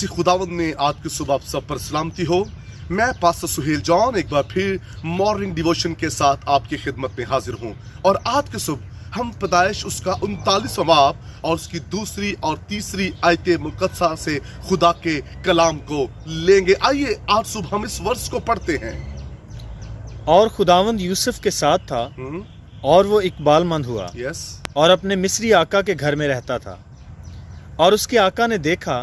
खुदावंद ने आज की सुबह आप सब पर सलामती हो। मैं पास्टर सुहेल जॉन एक बार फिर मॉर्निंग डिवोशन के साथ आपकी खिदमत में हाजिर हूँ और आज की सुबह हम पैदाइश उसका 39वां बाब और उसकी दूसरी और तीसरी आयत मुकद्दसा से खुदा के कलाम को लेंगे। आइए आज सुबह हम इस वर्ष को पढ़ते हैं। और खुदावंद यूसुफ के साथ था और वो इकबालमंद हुआ और अपने मिस्री आका के घर में रहता था। और उसके आका ने देखा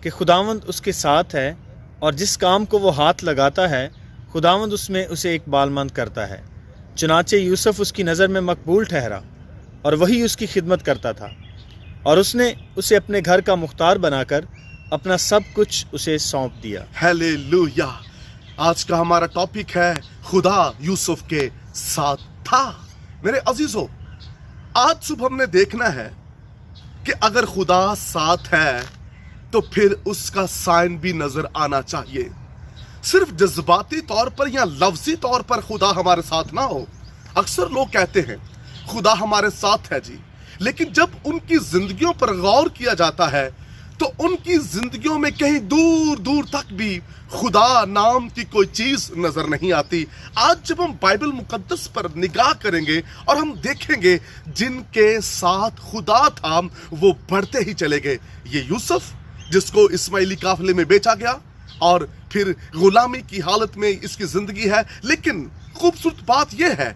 कि खुदावंद उसके साथ है और जिस काम को वो हाथ लगाता है खुदावंद उसमें उसे इकबालमंद करता है। चुनाचे यूसुफ उसकी नज़र में मकबूल ठहरा और वही उसकी खिदमत करता था और उसने उसे अपने घर का मुख्तार बनाकर अपना सब कुछ उसे सौंप दिया। हालेलुया। आज का हमारा टॉपिक है खुदा यूसुफ के साथ था। मेरे अजीजों, आज सुबह हमने देखना है कि अगर खुदा साथ है तो फिर उसका साइन भी नजर आना चाहिए। सिर्फ जज्बाती तौर पर या लफ्जी तौर पर खुदा हमारे साथ ना हो। अक्सर लोग कहते हैं खुदा हमारे साथ है जी, लेकिन जब उनकी जिंदगियों पर गौर किया जाता है तो उनकी जिंदगियों में कहीं दूर दूर तक भी खुदा नाम की कोई चीज नजर नहीं आती। आज जब हम बाइबल मुकद्दस पर निगाह करेंगे और हम देखेंगे जिनके साथ खुदा था वो बढ़ते ही चले गए। ये यूसुफ जिसको इस्माइली काफिले में बेचा गया और फिर गुलामी की हालत में इसकी जिंदगी है, लेकिन खूबसूरत बात यह है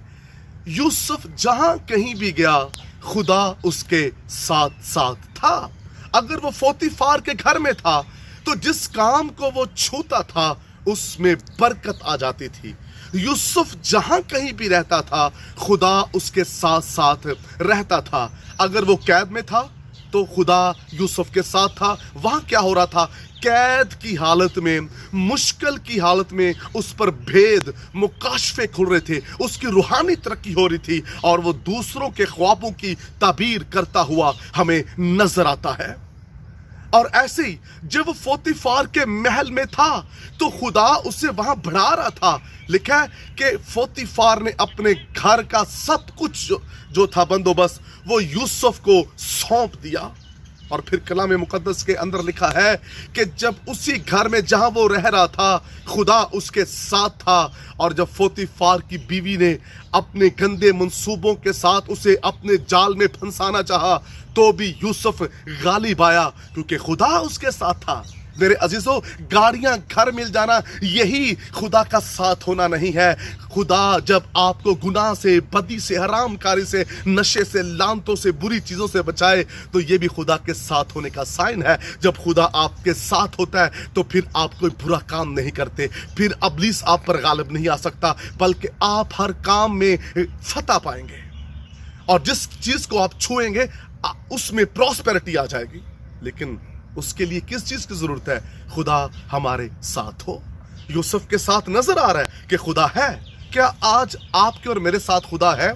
यूसुफ जहां कहीं भी गया खुदा उसके साथ साथ था। अगर वो पोतीफार के घर में था तो जिस काम को वो छूता था उसमें बरकत आ जाती थी। यूसुफ जहां कहीं भी रहता था खुदा उसके साथ साथ रहता था। अगर वो कैद में था तो खुदा यूसुफ के साथ था। वहां क्या हो रहा था? कैद की हालत में, मुश्किल की हालत में उस पर भेद मुकाशफे खुल रहे थे, उसकी रूहानी तरक्की हो रही थी और वो दूसरों के ख्वाबों की ताबीर करता हुआ हमें नजर आता है। और ऐसे ही जब वो पोतीफार के महल में था तो खुदा उसे वहां बढ़ा रहा था। लिखा है कि पोतीफार ने अपने घर का सब कुछ जो था बंदोबस्त वो यूसुफ को सौंप दिया। और फिर कलाम मुकद्दस के अंदर लिखा है कि जब उसी घर में जहां वो रह रहा था खुदा उसके साथ था। और जब पोतीफार की बीवी ने अपने गंदे मंसूबों के साथ उसे अपने जाल में फंसाना चाहा तो भी यूसुफ गालिब आया क्योंकि खुदा उसके साथ था। मेरे अजीजों, गाड़ियां घर मिल जाना यही खुदा का साथ होना नहीं है। खुदा जब आपको गुनाह से, बदी से, हरामकारी से, नशे से, लानतों से, बुरी चीजों से बचाए तो ये भी खुदा के साथ होने का साइन है। जब खुदा आपके साथ होता है तो फिर आप कोई बुरा काम नहीं करते, फिर इब्लीस आप पर गालिब नहीं आ सकता, बल्कि आप हर काम में फतह पाएंगे और जिस चीज को आप छुएंगे उसमें प्रॉस्पेरिटी आ जाएगी। लेकिन उसके लिए किस चीज की जरूरत है? खुदा हमारे साथ हो। यूसुफ के साथ नजर आ रहा है कि खुदा है। क्या आज आपके और मेरे साथ खुदा है?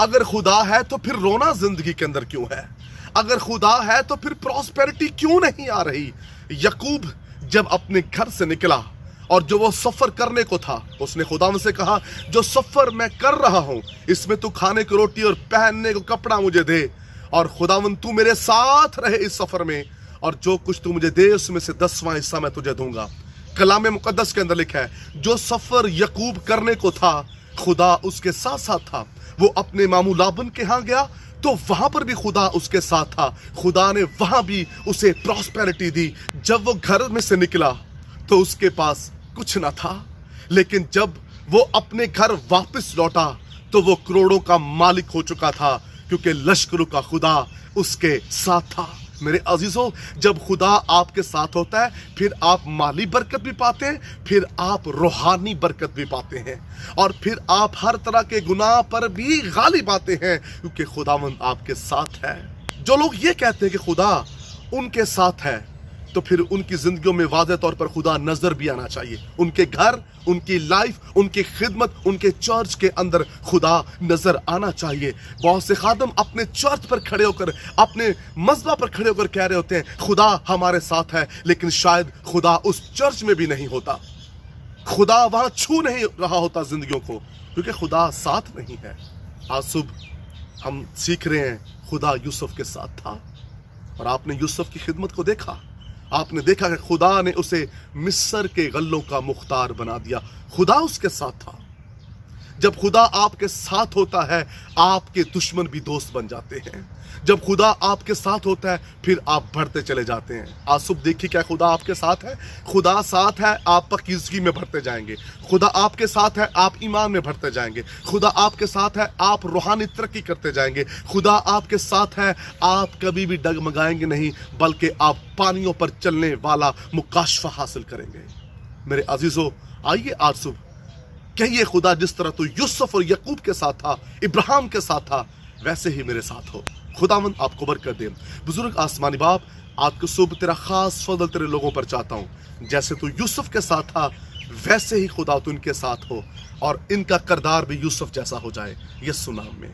अगर खुदा है तो फिर रोना जिंदगी के अंदर क्यों है? अगर खुदा है तो फिर प्रॉस्पेरिटी क्यों नहीं आ रही? यकूब जब अपने घर से निकला और जो वो सफर करने को था उसने खुदा से कहा जो सफर मैं कर रहा हूं इसमें तू खाने की रोटी और पहनने को कपड़ा मुझे दे और खुदावन तू मेरे साथ रहे इस सफर में और जो कुछ तू मुझे दे उसमें से 10वां हिस्सा मैं तुझे दूंगा। कलाम मुकद्दस के अंदर लिखा है जो सफर यकूब करने को था खुदा उसके साथ साथ था। वो अपने मामू लाबन के यहाँ गया तो वहां पर भी खुदा उसके साथ था। खुदा ने वहां भी उसे प्रॉस्पेरिटी दी। जब वो घर में से निकला तो उसके पास कुछ ना था, लेकिन जब वो अपने घर वापस लौटा तो वो करोड़ों का मालिक हो चुका था क्योंकि लश्करों का खुदा उसके साथ था। मेरे अजीजों, जब खुदा आपके साथ होता है फिर आप माली बरकत भी पाते हैं, फिर आप रूहानी बरकत भी पाते हैं और फिर आप हर तरह के गुनाह पर भी गालिब आते हैं क्योंकि खुदावंद आपके साथ है। जो लोग ये कहते हैं कि खुदा उनके साथ है तो फिर उनकी जिंदगियों में वाज़ेह तौर पर खुदा नजर भी आना चाहिए। उनके घर, उनकी लाइफ, उनकी खिदमत, उनके चर्च के अंदर खुदा नजर आना चाहिए। बहुत से खादम अपने चर्च पर खड़े होकर, अपने मस्बा पर खड़े होकर कह रहे होते हैं खुदा हमारे साथ है, लेकिन शायद खुदा उस चर्च में भी नहीं होता, खुदा वहां छू नहीं रहा होता जिंदगियों को क्योंकि खुदा साथ नहीं है। आज सुबह हम सीख रहे हैं खुदा यूसुफ के साथ था और आपने यूसुफ की खिदमत को देखा। آپ نے دیکھا کہ خدا نے اسے مصر کے غلوں کا مختار بنا دیا. خدا اس کے ساتھ تھا. جب خدا آپ کے ساتھ ہوتا ہے آپ کے دشمن بھی دوست بن جاتے ہیں. جب خدا آپ کے ساتھ ہوتا ہے پھر آپ بڑھتے چلے جاتے ہیں. آج صبح دیکھیے کیا خدا آپ کے ساتھ ہے. خدا ساتھ ہے آپ پاکیزگی میں بڑھتے جائیں گے. خدا آپ کے ساتھ ہے آپ ایمان میں بڑھتے جائیں گے. خدا آپ کے ساتھ ہے آپ روحانی ترقی کرتے جائیں گے. خدا آپ کے ساتھ ہے آپ کبھی بھی ڈگمگائیں گے نہیں بلکہ آپ پانیوں پر چلنے والا مکاشفہ حاصل کریں گے. میرے عزیزو آئیے آج صبح کہیے خدا جس طرح تو یوسف اور یعقوب کے ساتھ تھا ابراہیم کے ساتھ تھا ویسے ہی میرے ساتھ ہو. خداوند آپ کو برکت دے. بزرگ آسمانی باپ آج کو صبح تیرا خاص فضل تیرے لوگوں پر چاہتا ہوں. جیسے تو یوسف کے ساتھ تھا ویسے ہی خدا تو ان کے ساتھ ہو اور ان کا کردار بھی یوسف جیسا ہو جائے. یسوع نام میں